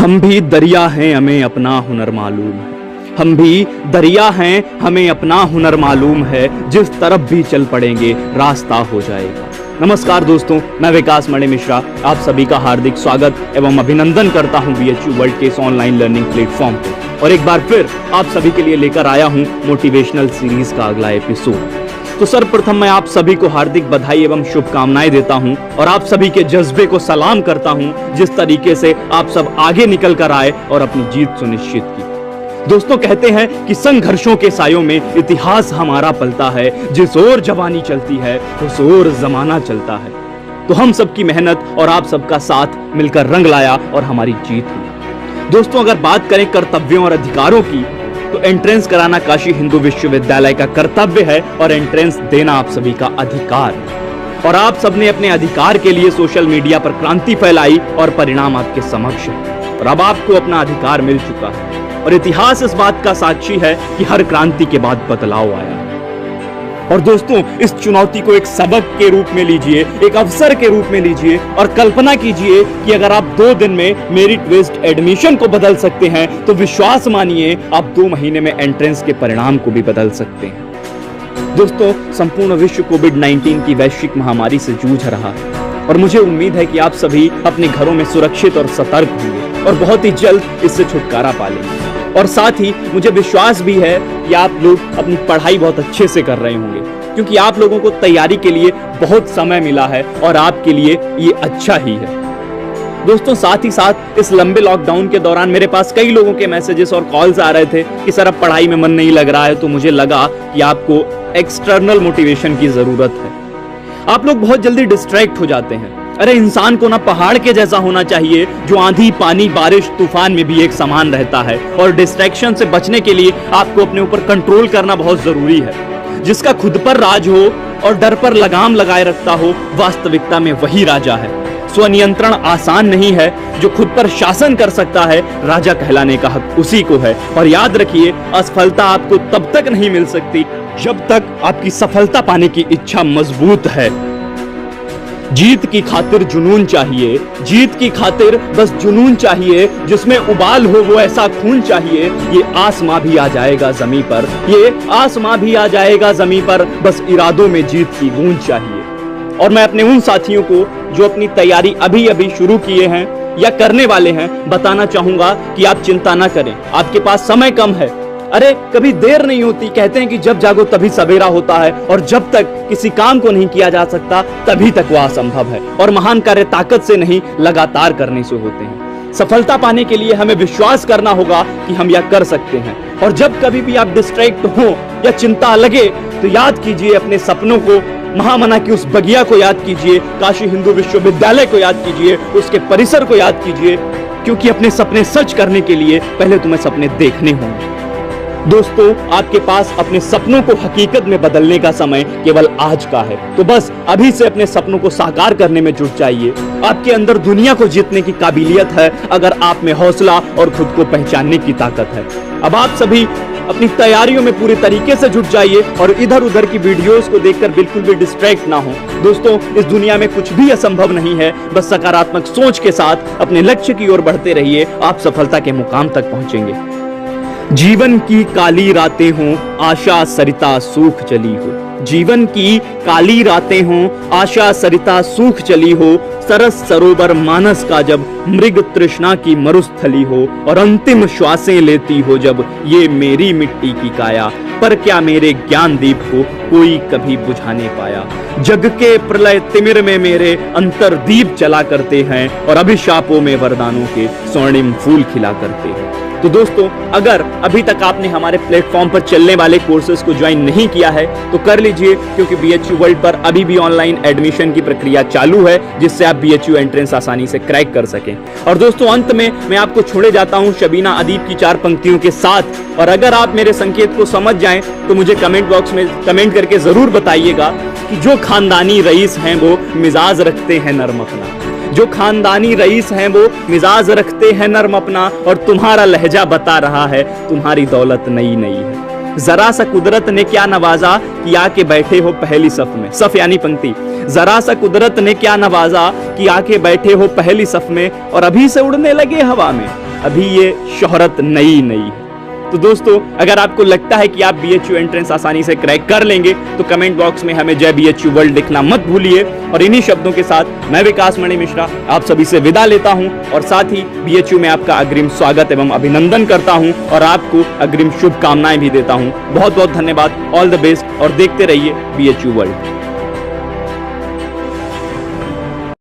हम भी दरिया हैं, हमें अपना हुनर मालूम है। हम भी दरिया हैं, हमें अपना हुनर मालूम है। जिस तरफ भी चल पड़ेंगे रास्ता हो जाएगा। नमस्कार दोस्तों, मैं विकास मणि मिश्रा आप सभी का हार्दिक स्वागत एवं अभिनंदन करता हूं BHU वर्ल्ड के इस ऑनलाइन लर्निंग प्लेटफॉर्म पे। और एक बार फिर आप सभी के लिए लेकर आया हूं मोटिवेशनल सीरीज का अगला एपिसोड। तो सर्वप्रथम मैं आप सभी को हार्दिक बधाई एवं शुभकामनाएं देता हूं और आप सभी के जज्बे को सलाम करता हूं जिस तरीके से आप सब आगे निकल कर आए और अपनी जीत सुनिश्चित की। दोस्तों, कहते हैं कि संघर्षों के सायों में इतिहास हमारा पलता है। जिस ओर जवानी चलती है उस ओर जमाना चलता है। तो हम सबकी मेहनत और आप सबका साथ मिलकर रंग लाया और हमारी जीत हुई। दोस्तों, अगर बात करें कर्तव्यों और अधिकारों की तो एंट्रेंस कराना काशी हिंदू विश्वविद्यालय का कर्तव्य है और एंट्रेंस देना आप सभी का अधिकार है। और आप सबने अपने अधिकार के लिए सोशल मीडिया पर क्रांति फैलाई और परिणाम आपके समक्ष है। और अब आपको अपना अधिकार मिल चुका है और इतिहास इस बात का साक्षी है कि हर क्रांति के बाद बदलाव आया। और दोस्तों, इस चुनौती को एक सबक के रूप में लीजिए, एक अवसर के रूप में लीजिए और कल्पना कीजिए कि अगर आप 2 दिन में मेरिट बेस्ड एडमिशन को बदल सकते हैं तो विश्वास मानिए आप 2 महीने में एंट्रेंस के परिणाम को भी बदल सकते हैं। दोस्तों, संपूर्ण विश्व कोविड-19 की वैश्विक महामारी से जूझ रहा है और मुझे उम्मीद है कि आप सभी अपने घरों में सुरक्षित और सतर्क होंगे और बहुत ही जल्द इससे छुटकारा पा लेंगे। और साथ ही मुझे विश्वास भी है कि आप लोग अपनी पढ़ाई बहुत अच्छे से कर रहे होंगे क्योंकि आप लोगों को तैयारी के लिए बहुत समय मिला है और आपके लिए ये अच्छा ही है। दोस्तों, साथ ही साथ इस लंबे लॉकडाउन के दौरान मेरे पास कई लोगों के मैसेजेस और कॉल्स आ रहे थे कि सर अब पढ़ाई में मन नहीं लग रहा है। तो मुझे लगा कि आपको एक्सटर्नल मोटिवेशन की जरूरत है। आप लोग बहुत जल्दी डिस्ट्रैक्ट हो जाते हैं। अरे इंसान को ना पहाड़ के जैसा होना चाहिए जो आंधी, पानी, बारिश, तूफान में भी एक समान रहता है। और डिस्ट्रैक्शन से बचने के लिए आपको अपने ऊपर कंट्रोल करना बहुत जरूरी है। जिसका खुद पर राज हो और डर पर लगाम लगाए रखता हो, वास्तविकता में वही राजा है। स्वनियंत्रण आसान नहीं है। जो खुद पर शासन कर सकता है, राजा कहलाने का हक उसी को है। और याद रखिए, असफलता आपको तब तक नहीं मिल सकती जब तक आपकी सफलता पाने की इच्छा मजबूत है। जीत की खातिर जुनून चाहिए, जीत की खातिर बस जुनून चाहिए। जिसमें उबाल हो वो ऐसा खून चाहिए। ये आसमां भी आ जाएगा जमीन पर, ये आसमां भी आ जाएगा जमीन पर। बस इरादों में जीत की गूंज चाहिए। और मैं अपने उन साथियों को जो अपनी तैयारी अभी अभी शुरू किए हैं या करने वाले हैं बताना चाहूंगा कि आप चिंता ना करें। आपके पास समय कम है। अरे कभी देर नहीं होती। कहते हैं कि जब जागो तभी सवेरा होता है और जब तक किसी काम को नहीं किया जा सकता तभी तक वह असंभव है। और महान कार्य ताकत से नहीं, लगातार करने से होते हैं। सफलता पाने के लिए हमें विश्वास करना होगा कि हम यह कर सकते हैं। और जब कभी भी आप डिस्ट्रैक्ट हो या चिंता लगे तो याद कीजिए अपने सपनों को, महामना की उस बगिया को याद कीजिए, काशी हिंदू विश्वविद्यालय को याद कीजिए, उसके परिसर को याद कीजिए। क्योंकि अपने सपने सच करने के लिए पहले तुम्हें सपने देखने होंगे। दोस्तों, आपके पास अपने सपनों को हकीकत में बदलने का समय केवल आज का है। तो बस अभी से अपने सपनों को साकार करने में जुट जाइए। आपके अंदर दुनिया को जीतने की काबिलियत है अगर आप में हौसला और खुद को पहचानने की ताकत है। अब आप सभी अपनी तैयारियों में पूरी तरीके से जुट जाइए और इधर उधर की वीडियोस को देखकर बिल्कुल भी डिस्ट्रैक्ट ना हो। दोस्तों, इस दुनिया में कुछ भी असंभव नहीं है। बस सकारात्मक सोच के साथ अपने लक्ष्य की ओर बढ़ते रहिए। आप सफलता के मुकाम तक पहुंचेंगे। जीवन की काली रातें हों, आशा सरिता सूख चली हो। जीवन की काली रातें हों, आशा सरिता सूख चली हो। सरस सरोवर मानस का जब मृग तृष्णा की मरुस्थली हो और अंतिम श्वासें लेती हो जब ये मेरी मिट्टी की काया। पर क्या मेरे ज्ञान दीप को कोई कभी बुझाने पाया। जग के प्रलय तिमिर में मेरे अंतरदीप जला करते हैं और अभिशापों में वरदानों के स्वर्णिम फूल खिला करते हैं। तो दोस्तों, अगर अभी तक आपने हमारे प्लेटफॉर्म पर चलने वाले कोर्सेज को ज्वाइन नहीं किया है तो कर लीजिए क्योंकि BHU वर्ल्ड पर अभी भी ऑनलाइन एडमिशन की प्रक्रिया चालू है जिससे आप BHU एंट्रेंस आसानी से क्रैक कर सकें। और दोस्तों, अंत में मैं आपको छोड़े जाता हूं शबीना अदीब की 4 पंक्तियों के साथ। और अगर आप मेरे संकेत को समझ जाएं तो मुझे कमेंट बॉक्स में कमेंट करके जरूर बताइएगा कि जो खानदानी रईस हैं वो मिजाज रखते हैं नर्म अपना। जो खानदानी रईस हैं वो मिजाज रखते हैं नर्म अपना। और तुम्हारा लहजा बता रहा है तुम्हारी दौलत नई नई है। जरा सा कुदरत ने क्या नवाजा कि आके बैठे हो पहली सफ में। सफ यानी पंक्ति। जरा सा कुदरत ने क्या नवाजा कि आके बैठे हो पहली सफ में और अभी से उड़ने लगे हवा में। अभी ये शोहरत नई नई है। तो दोस्तों, अगर आपको लगता है कि आप BHU एंट्रेंस आसानी से क्रैक कर लेंगे तो कमेंट बॉक्स में हमें जय BHU वर्ल्ड लिखना मत भूलिए। और इन्हीं शब्दों के साथ मैं विकास मणि मिश्रा आप सभी से विदा लेता हूं और साथ ही BHU में आपका अग्रिम स्वागत एवं अभिनंदन करता हूं और आपको अग्रिम शुभकामनाएं भी देता हूं। बहुत बहुत धन्यवाद, ऑल द बेस्ट और देखते रहिए BHU वर्ल्ड।